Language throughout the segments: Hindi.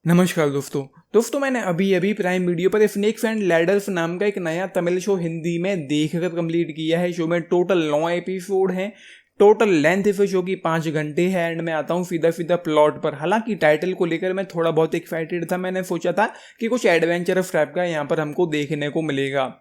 नमस्कार दोस्तों मैंने अभी अभी प्राइम वीडियो पर स्नेक्स एंड लैडर्स नाम का एक नया तमिल शो हिंदी में देखकर कंप्लीट किया है। शो में टोटल 9 एपिसोड हैं। टोटल लेंथ इस शो की 5 घंटे है। एंड मैं आता हूँ सीधा प्लॉट पर। हालांकि टाइटल को लेकर मैं थोड़ा बहुत एक्साइटेड था। मैंने सोचा था कि कुछ एडवेंचरस टाइप का यहाँ पर हमको देखने को मिलेगा।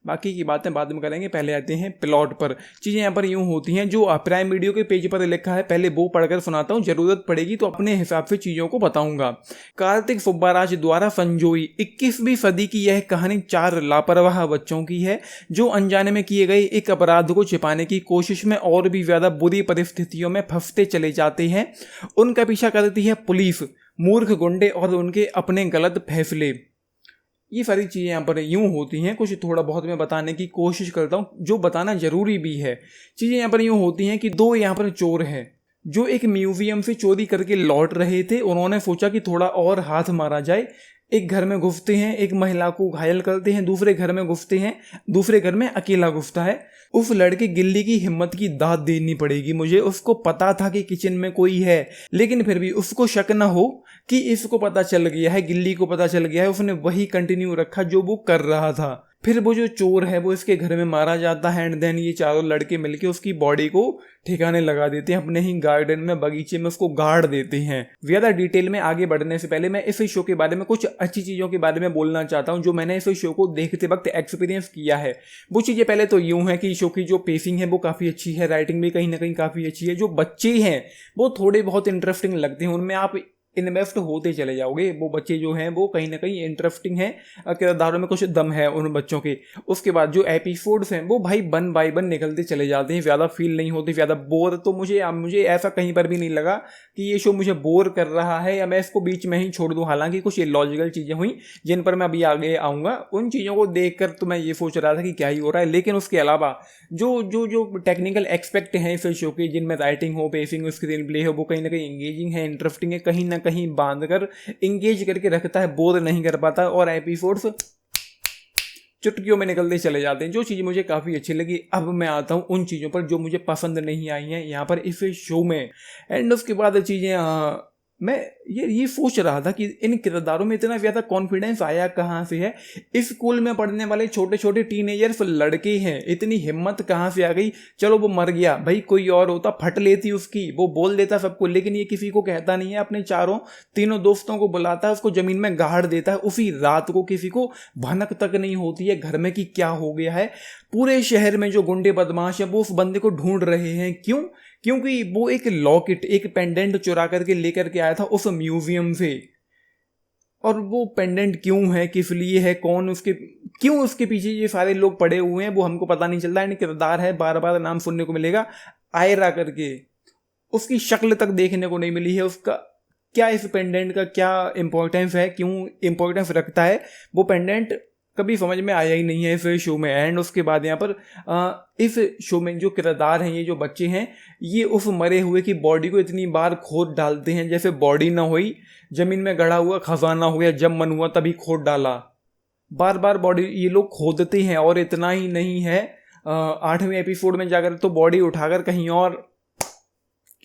बाकी की बातें बाद में करेंगे, पहले आते हैं प्लॉट पर। चीज़ें यहाँ पर यूँ होती हैं, जो प्राइम वीडियो के पेज पर लिखा है पहले वो पढ़कर सुनाता हूँ, जरूरत पड़ेगी तो अपने हिसाब से चीज़ों को बताऊंगा। कार्तिक सुब्बाराज द्वारा संजोई 21वीं सदी की यह कहानी 4 लापरवाह बच्चों की है जो अनजाने में किए गए एक अपराध को छिपाने की कोशिश में और भी ज़्यादा बुरी परिस्थितियों में फंसते चले जाते हैं। उनका पीछा करती है पुलिस, मूर्ख गुंडे और उनके अपने गलत फैसले। ये सारी चीज़ें यहाँ पर यूँ होती हैं। कुछ थोड़ा बहुत मैं बताने की कोशिश करता हूँ, जो बताना ज़रूरी भी है। चीज़ें यहाँ पर यूँ होती हैं कि दो यहाँ पर चोर हैं जो एक म्यूजियम से चोरी करके लौट रहे थे। उन्होंने सोचा कि थोड़ा और हाथ मारा जाए। एक घर में घुसते हैं, एक महिला को घायल करते हैं। दूसरे घर में घुसते हैं, दूसरे घर में अकेला घुसता है। उस लड़के गिल्ली की हिम्मत की दाद देनी पड़ेगी मुझे। उसको पता था कि किचन में कोई है, लेकिन फिर भी उसको शक न हो कि इसको पता चल गया है, गिल्ली को पता चल गया है। उसने वही कंटिन्यू रखा जो वो कर रहा था। फिर वो जो चोर है वो इसके घर में मारा जाता है। एंड देन ये चारों लड़के मिलके उसकी बॉडी को ठिकाने लगा देते हैं। अपने ही गार्डन में, बगीचे में उसको गाड़ देते हैं। ज्यादा डिटेल में आगे बढ़ने से पहले मैं इस शो के बारे में कुछ अच्छी चीज़ों के बारे में बोलना चाहता हूं जो मैंने इस शो को देखते वक्त एक्सपीरियंस किया है। वो चीज़ें पहले तो यूं है कि शो की जो पेसिंग है वो काफ़ी अच्छी है, राइटिंग भी कहीं ना कहीं काफ़ी अच्छी है। जो बच्चे हैं वो थोड़े बहुत इंटरेस्टिंग लगते हैं, उनमें आप इन्वेस्ट होते चले जाओगे। वो बच्चे जो हैं वो कहीं ना कहीं इंटरेस्टिंग हैं, किरदारों में कुछ दम है उन बच्चों के। उसके बाद जो एपिसोड्स हैं वो भाई वन बाय वन निकलते चले जाते हैं, ज़्यादा फील नहीं होती, ज़्यादा बोर। तो मुझे ऐसा कहीं पर भी नहीं लगा कि ये शो मुझे बोर कर रहा है या मैं इसको बीच में ही छोड़ दूँ। हालांकि कुछ इलॉजिकल चीज़ें हुई जिन पर मैं अभी आगे आऊँगा। उन चीज़ों को देख कर तो मैं ये सोच रहा था कि क्या ही हो रहा है। लेकिन उसके अलावा जो जो जो टेक्निकल एक्सपेक्ट हैं इस शो के, जिनमें राइटिंग हो, पेसिंग हो, स्क्रीन प्ले हो, वो कहीं ना कहीं इंगेजिंग है, इंटरेस्टिंग है, कहीं ना कहीं बांध कर इंगेज करके रखता है, बोर नहीं कर पाता। और एपिसोड्स चुटकियों में निकलते चले जाते हैं, जो चीज़ मुझे काफ़ी अच्छी लगी। अब मैं आता हूँ उन चीज़ों पर जो मुझे पसंद नहीं आई हैं यहाँ पर इस शो में। एंड उसके बाद चीज़ें मैं ये सोच रहा था कि इन किरदारों में इतना ज़्यादा कॉन्फिडेंस आया कहाँ से है। इस स्कूल में पढ़ने वाले छोटे छोटे टीनेजर्स लड़के हैं, इतनी हिम्मत कहाँ से आ गई। चलो वो मर गया भाई, कोई और होता फट लेती उसकी, वो बोल देता सबको, लेकिन ये किसी को कहता नहीं है। अपने तीनों दोस्तों को बुलाता है, उसको ज़मीन में गाड़ देता है उसी रात को। किसी को भनक तक नहीं होती है घर में कि क्या हो गया है। पूरे शहर में जो गुंडे बदमाश हैं वो उस बंदे को ढूंढ रहे हैं। क्यों? क्योंकि वो एक लॉकेट, एक पेंडेंट चुरा करके लेकर के आया था उस म्यूजियम से। और वो पेंडेंट क्यों है, किस लिए है, क्यों उसके पीछे ये सारे लोग पड़े हुए हैं, वो हमको पता नहीं चलता है। किरदार है, बार बार नाम सुनने को मिलेगा, आयरा करके। उसकी शक्ल तक देखने को नहीं मिली है। उसका क्या, इस पेंडेंट का क्या इंपॉर्टेंस है, क्यों इंपॉर्टेंस रखता है वो पेंडेंट, कभी समझ में आया ही नहीं है इस शो में। एंड उसके बाद यहाँ पर इस शो में जो किरदार हैं, ये जो बच्चे हैं, ये उस मरे हुए की बॉडी को इतनी बार खोद डालते हैं जैसे बॉडी ना हुई, जमीन में गड़ा हुआ खजाना हो गया, जब मन हुआ तभी खोद डाला। बार बार बॉडी ये लोग खोदते हैं। और इतना ही नहीं है, 8वें एपिसोड में जाकर तो बॉडी उठाकर कहीं और,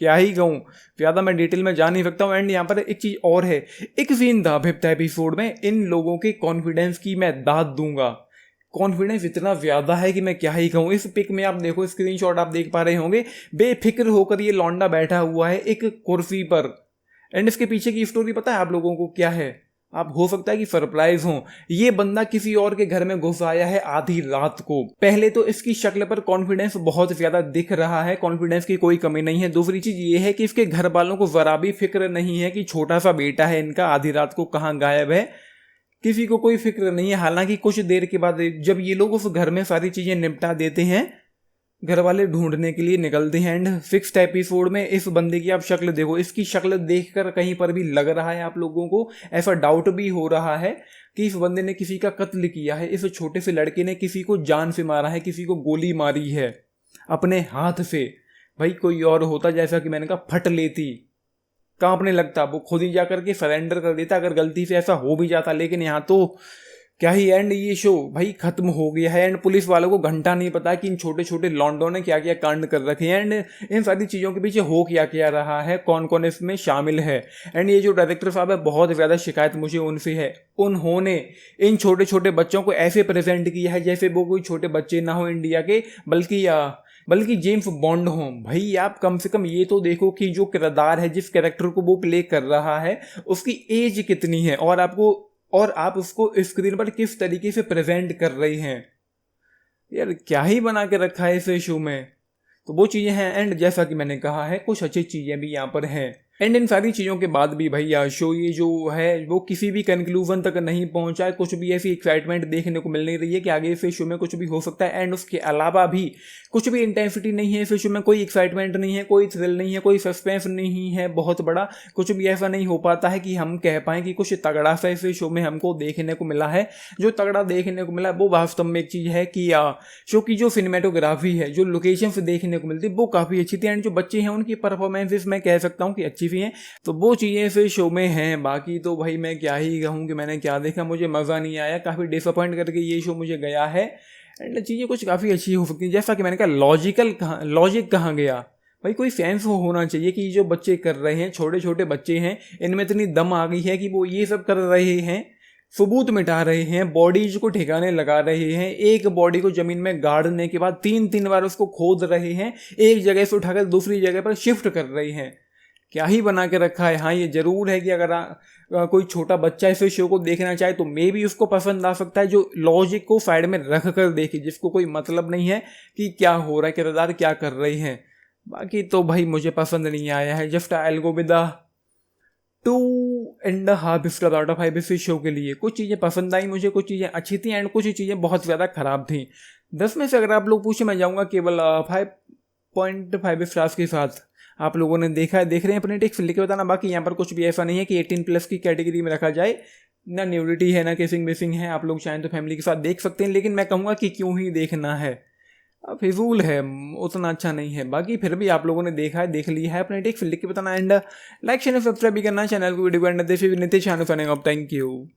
क्या ही कहूँ, ज़्यादा मैं डिटेल में जा नहीं सकता हूँ। एंड यहाँ पर एक चीज़ और है, एक सीन था 5th एपिसोड में, इन लोगों के कॉन्फिडेंस की मैं दाद दूंगा। कॉन्फिडेंस इतना ज़्यादा है कि मैं क्या ही कहूँ। इस पिक में आप देखो, स्क्रीनशॉट आप देख पा रहे होंगे, बेफिक्र होकर ये लौंडा बैठा हुआ है एक कुर्सी पर। एंड इसके पीछे की स्टोरी पता है आप लोगों को क्या है? आप हो सकता है कि सरप्राइज हो। ये बंदा किसी और के घर में घुस आया है आधी रात को। पहले तो इसकी शक्ल पर कॉन्फिडेंस बहुत ज्यादा दिख रहा है, कॉन्फिडेंस की कोई कमी नहीं है। दूसरी चीज ये है कि इसके घर वालों को जरा भी फिक्र नहीं है कि छोटा सा बेटा है इनका आधी रात को कहाँ गायब है, किसी को कोई फिक्र नहीं है। हालांकि कुछ देर के बाद जब ये लोग उस घर में सारी चीजें निपटा देते हैं, घर वाले ढूंढने के लिए निकलते हैं। एंड 6th एपिसोड में इस बंदे की आप शक्ल देखो, इसकी शक्ल देखकर कहीं पर भी लग रहा है आप लोगों को, ऐसा डाउट भी हो रहा है कि इस बंदे ने किसी का कत्ल किया है। इस छोटे से लड़के ने किसी को जान से मारा है, किसी को गोली मारी है अपने हाथ से। भाई कोई और होता, जैसा कि मैंने कहा, फट लेती, कांपने लगता, वो खुद ही जाकर के सरेंडर कर देता अगर गलती से ऐसा हो भी जाता। लेकिन यहाँ तो क्या ही एंड ये शो भाई खत्म हो गया है एंड पुलिस वालों को घंटा नहीं पता कि इन छोटे छोटे लॉन्डो ने क्या क्या कांड कर रखे हैं एंड इन सारी चीज़ों के पीछे हो क्या क्या रहा है, कौन कौन इसमें शामिल है। एंड ये जो डायरेक्टर साहब है बहुत ज़्यादा शिकायत मुझे उनसे है, उन्होंने इन छोटे छोटे बच्चों को ऐसे प्रेजेंट किया है जैसे वो कोई छोटे बच्चे ना हो इंडिया के, बल्कि जेम्स बॉन्ड हो। भाई आप कम से कम ये तो देखो कि जो किरदार है, जिस कैरेक्टर को वो प्ले कर रहा है, उसकी एज कितनी है और आप उसको स्क्रीन पर किस तरीके से प्रेजेंट कर रही हैं। यार क्या ही बना के रखा है इस शो में। तो वो चीज़ें हैं एंड जैसा कि मैंने कहा है कुछ अच्छी चीज़ें भी यहाँ पर हैं एंड इन सारी चीज़ों के बाद भी भैया शो ये जो है वो किसी भी कंक्लूजन तक नहीं पहुंचा है। कुछ भी ऐसी एक्साइटमेंट देखने को मिल नहीं रही है कि आगे इस शो में कुछ भी हो सकता है एंड उसके अलावा भी कुछ भी इंटेंसिटी नहीं है इस शो में, कोई एक्साइटमेंट नहीं है, कोई थ्रिल नहीं है, कोई सस्पेंस नहीं है बहुत बड़ा। कुछ भी ऐसा नहीं हो पाता है कि हम कह पाएँ कि कुछ तगड़ा सा इस शो में हमको देखने को मिला है। जो तगड़ा देखने को मिला वो वास्तव में एक चीज़ है कि शो की जो सिनेमेटोग्राफी है, जो लोकेशंस देखने को मिलती है वो काफ़ी अच्छी थी एंड जो बच्चे हैं उनकी परफॉर्मेंसेस मैं कह सकता हूँ कि अच्छी भी हैं। तो वो चीज़ें फिर शो में हैं। बाकी तो भाई मैं क्या ही कहूँ कि मैंने क्या देखा, मुझे मज़ा नहीं आया, काफ़ी डिसअपॉइंट करके ये शो मुझे गया है एंड चीज़ें कुछ काफ़ी अच्छी हो सकती हैं। जैसा कि मैंने कहा लॉजिक कहाँ गया भाई, कोई सेंस होना चाहिए कि जो बच्चे कर रहे हैं, छोटे छोटे बच्चे हैं, इनमें इतनी दम आ गई है कि वो ये सब कर रहे हैं, सबूत मिटा रहे हैं, बॉडीज को ठिकाने लगा रहे हैं, एक बॉडी को जमीन में गाड़ने के बाद 3 बार उसको खोद रहे हैं, एक जगह से उठाकर दूसरी जगह पर शिफ्ट कर रहे हैं। क्या ही बना के रखा है। हाँ ये जरूर है कि अगर कोई छोटा बच्चा इस शो को देखना चाहे तो मे भी उसको पसंद आ सकता है, जो लॉजिक को साइड में रख कर देखे, जिसको कोई मतलब नहीं है कि क्या हो रहा है, किरदार क्या कर रही हैं। बाकी तो भाई मुझे पसंद नहीं आया है। Just I will go with 2.5 star out of 5 इस शो के लिए। कुछ चीज़ें पसंद आई मुझे, कुछ चीज़ें अच्छी थी एंड कुछ चीज़ें बहुत ज़्यादा खराब थी। 10 में से अगर आप लोग पूछे मैं जाऊँगा केवल 5.5 स्टार्स के साथ। आप लोगों ने देखा है, देख रहे हैं अपने टिक्स लिख के बताना। बाकी यहाँ पर कुछ भी ऐसा नहीं है कि 18+ की कैटेगरी में रखा जाए, ना न्यूडिटी है ना किसिंग बेसिंग है। आप लोग चाहें तो फैमिली के साथ देख सकते हैं, लेकिन मैं कहूँगा कि क्यों ही देखना है, फिजूल है, उतना अच्छा नहीं है। बाकी फिर भी आप लोगों ने देखा है, देख लिया है, अपने टिक्स लिख के बताना एंड लाइक शेयर सब्सक्राइब भी करना चैनल को। वीडियो को एंड देश भी नीचे चैनल फनिंग अप। Thank you.